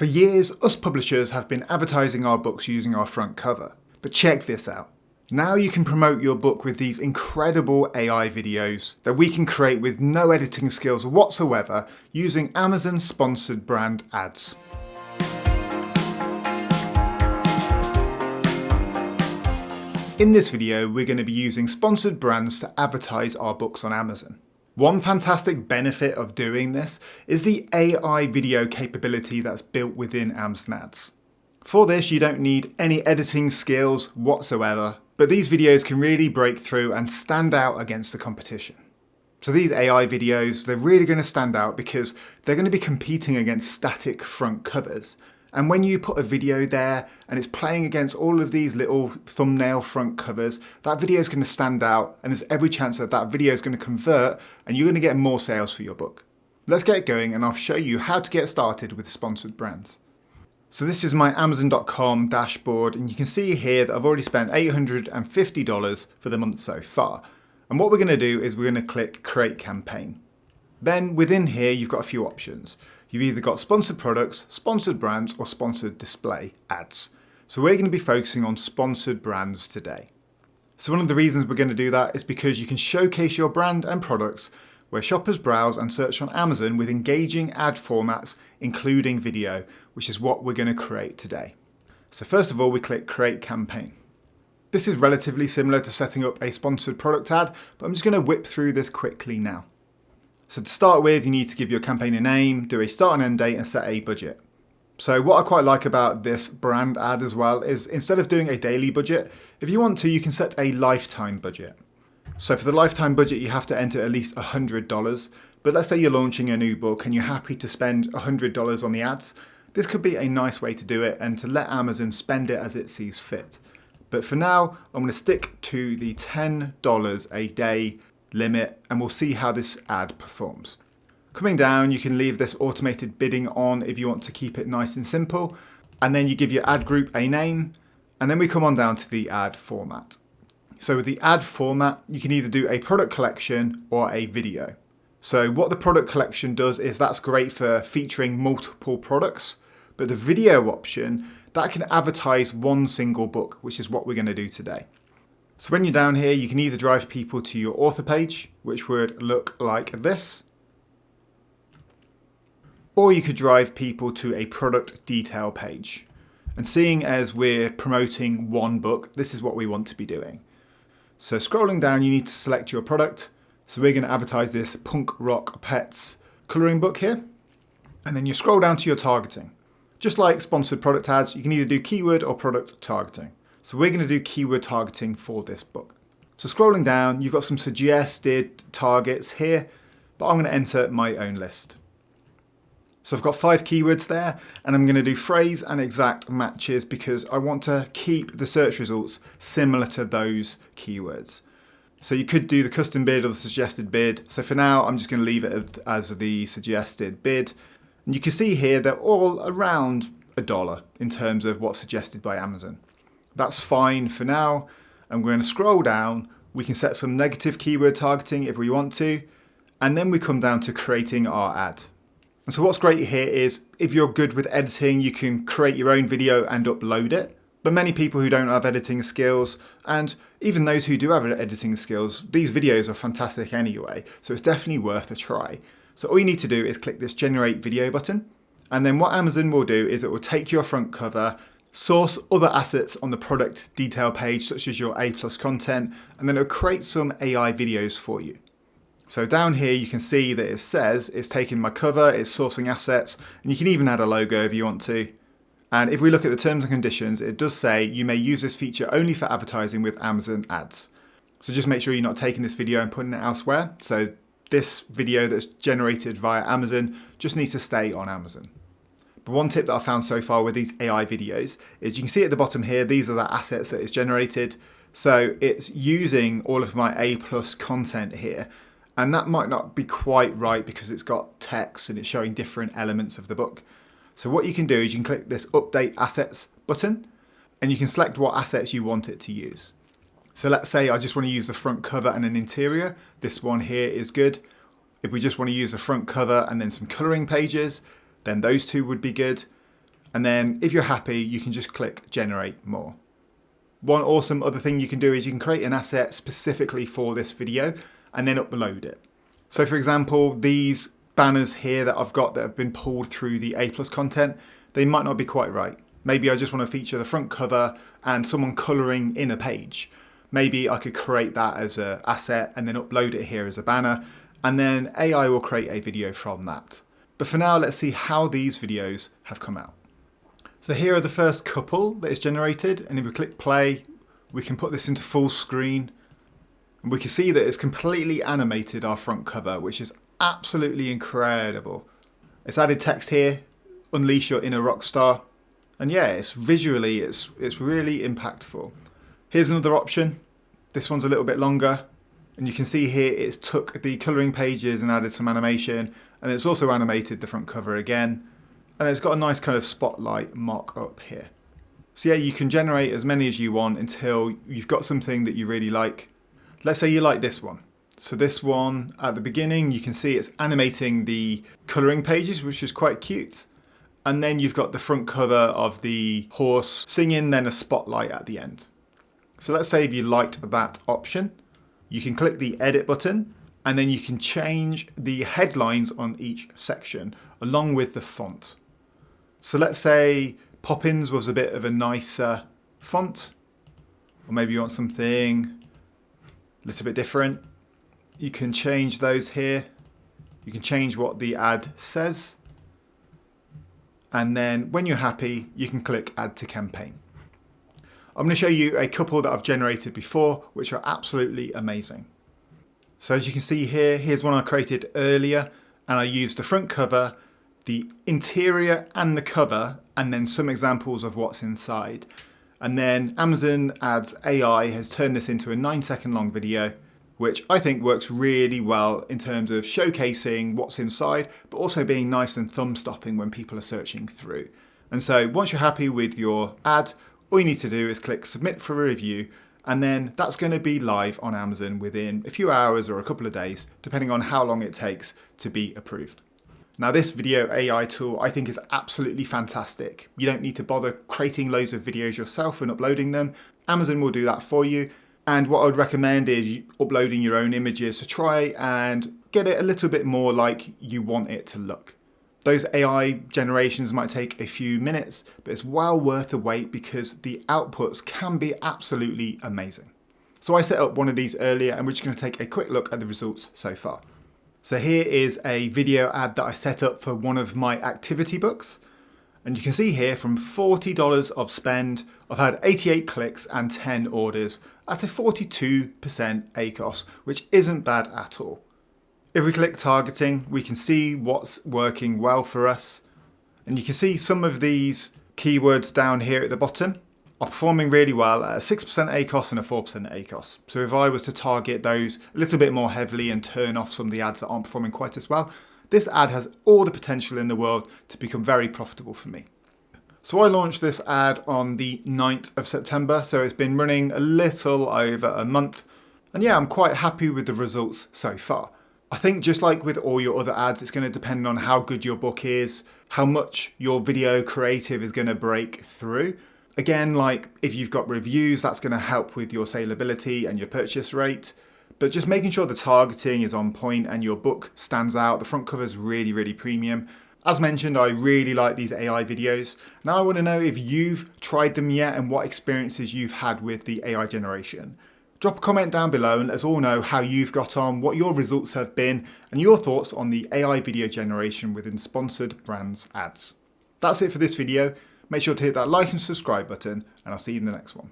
For years, us publishers have been advertising our books using our front cover. But check this out. Now you can promote your book with these incredible AI videos that we can create with no editing skills whatsoever using Amazon sponsored brand ads. In this video, we're going to be using sponsored brands to advertise our books on Amazon. One fantastic benefit of doing this is the AI video capability that's built within Amazon Ads. For this, you don't need any editing skills whatsoever, but these videos can really break through and stand out against the competition. So these AI videos, they're really going to stand out because they're going to be competing against static front covers. And when you put a video there and it's playing against all of these little thumbnail front covers, that video is going to stand out, and there's every chance that that video is going to convert and you're going to get more sales for your book. Let's get going and I'll show you how to get started with sponsored brands. So this is my Amazon.com dashboard, and you can see here that I've already spent $850 for the month so far. And what we're going to do is we're going to click Create Campaign. Then within here, you've got a few options. You've either got sponsored products, sponsored brands, or sponsored display ads. So we're going to be focusing on sponsored brands today. So one of the reasons we're going to do that is because you can showcase your brand and products where shoppers browse and search on Amazon with engaging ad formats, including video, which is what we're going to create today. So first of all, we click Create Campaign. This is relatively similar to setting up a sponsored product ad, but I'm just going to whip through this quickly now. So to start with, you need to give your campaign a name, do a start and end date, and set a budget. So what I quite like about this brand ad as well is instead of doing a daily budget, if you want to, you can set a lifetime budget. So for the lifetime budget, you have to enter at least $100. But let's say you're launching a new book and you're happy to spend $100 on the ads. This could be a nice way to do it and to let Amazon spend it as it sees fit. But for now, I'm going to stick to the $10 a day limit, and we'll see how this ad performs. Coming down, you can leave this automated bidding on if you want to keep it nice and simple, and then you give your ad group a name, and then we come on down to the ad format. So with the ad format, you can either do a product collection or a video. So what the product collection does is that's great for featuring multiple products, but the video option, that can advertise one single book, which is what we're going to do today. So when you're down here, you can either drive people to your author page, which would look like this, or you could drive people to a product detail page. And seeing as we're promoting one book, this is what we want to be doing. So scrolling down, you need to select your product. So we're going to advertise this Punk Rock Pets colouring book here. And then you scroll down to your targeting. Just like sponsored product ads, you can either do keyword or product targeting. So we're going to do keyword targeting for this book. So scrolling down, you've got some suggested targets here, but I'm going to enter my own list. So I've got 5 keywords there, and I'm going to do phrase and exact matches because I want to keep the search results similar to those keywords. So you could do the custom bid or the suggested bid. So for now, I'm just going to leave it as the suggested bid. And you can see here they're all around $1 in terms of what's suggested by Amazon. That's fine for now. I'm going to scroll down. We can set some negative keyword targeting if we want to. And then we come down to creating our ad. And so what's great here is if you're good with editing, you can create your own video and upload it. But many people who don't have editing skills, and even those who do have editing skills, these videos are fantastic anyway. So it's definitely worth a try. So all you need to do is click this generate video button. And then what Amazon will do is it will take your front cover, source other assets on the product detail page, such as your A+ content, and then it'll create some AI videos for you. So down here, you can see that it says it's taking my cover, it's sourcing assets, and you can even add a logo if you want to. And if we look at the terms and conditions, it does say you may use this feature only for advertising with Amazon ads. So just make sure you're not taking this video and putting it elsewhere. So this video that's generated via Amazon just needs to stay on Amazon. But one tip that I found so far with these AI videos is you can see at the bottom here, these are the assets that it's generated. So it's using all of my A+ content here. And that might not be quite right because it's got text and it's showing different elements of the book. So what you can do is you can click this Update Assets button and you can select what assets you want it to use. So let's say I just want to use the front cover and an interior. This one here is good. If we just want to use the front cover and then some colouring pages, then those two would be good. And then if you're happy, you can just click generate more. One awesome other thing you can do is you can create an asset specifically for this video and then upload it. So for example, these banners here that I've got that have been pulled through the A+ content, they might not be quite right. Maybe I just want to feature the front cover and someone colouring in a page. Maybe I could create that as an asset and then upload it here as a banner, and then AI will create a video from that. But for now, let's see how these videos have come out. So here are the first couple that is generated, and if we click play, we can put this into full screen. And we can see that it's completely animated our front cover, which is absolutely incredible. It's added text here, unleash your inner rock star. And yeah, it's visually, it's really impactful. Here's another option. This one's a little bit longer. And you can see here it's took the colouring pages and added some animation. And it's also animated the front cover again. And it's got a nice kind of spotlight mark up here. So yeah, you can generate as many as you want until you've got something that you really like. Let's say you like this one. So this one at the beginning, you can see it's animating the colouring pages, which is quite cute. And then you've got the front cover of the horse singing, then a spotlight at the end. So let's say if you liked that option, you can click the edit button and then you can change the headlines on each section along with the font. So let's say Poppins was a bit of a nicer font, or maybe you want something a little bit different. You can change those here. You can change what the ad says. And then when you're happy, you can click add to campaign. I'm going to show you a couple that I've generated before, which are absolutely amazing. So as you can see here, here's one I created earlier, and I used the front cover, the interior and the cover, and then some examples of what's inside. And then Amazon Ads AI has turned this into a 9-second long video, which I think works really well in terms of showcasing what's inside, but also being nice and thumb stopping when people are searching through. And so once you're happy with your ad, all you need to do is click submit for a review, and then that's going to be live on Amazon within a few hours or a couple of days, depending on how long it takes to be approved. Now this video AI tool I think is absolutely fantastic. You don't need to bother creating loads of videos yourself and uploading them. Amazon will do that for you. And what I would recommend is uploading your own images to try and get it a little bit more like you want it to look. Those AI generations might take a few minutes, but it's well worth the wait because the outputs can be absolutely amazing. So I set up one of these earlier and we're just going to take a quick look at the results so far. So here is a video ad that I set up for one of my activity books. And you can see here from $40 of spend, I've had 88 clicks and 10 orders. That's a 42% ACOS, which isn't bad at all. If we click targeting, we can see what's working well for us. And you can see some of these keywords down here at the bottom are performing really well at a 6% ACOS and a 4% ACOS. So if I was to target those a little bit more heavily and turn off some of the ads that aren't performing quite as well, this ad has all the potential in the world to become very profitable for me. So I launched this ad on the 9th of September, so it's been running a little over a month. And yeah, I'm quite happy with the results so far. I think just like with all your other ads, it's going to depend on how good your book is, how much your video creative is going to break through. Again, like if you've got reviews, that's going to help with your saleability and your purchase rate. But just making sure the targeting is on point and your book stands out. The front cover is really, really premium. As mentioned, I really like these AI videos. Now I want to know if you've tried them yet and what experiences you've had with the AI generation. Drop a comment down below and let us all know how you've got on, what your results have been, and your thoughts on the AI video generation within sponsored brands ads. That's it for this video. Make sure to hit that like and subscribe button, and I'll see you in the next one.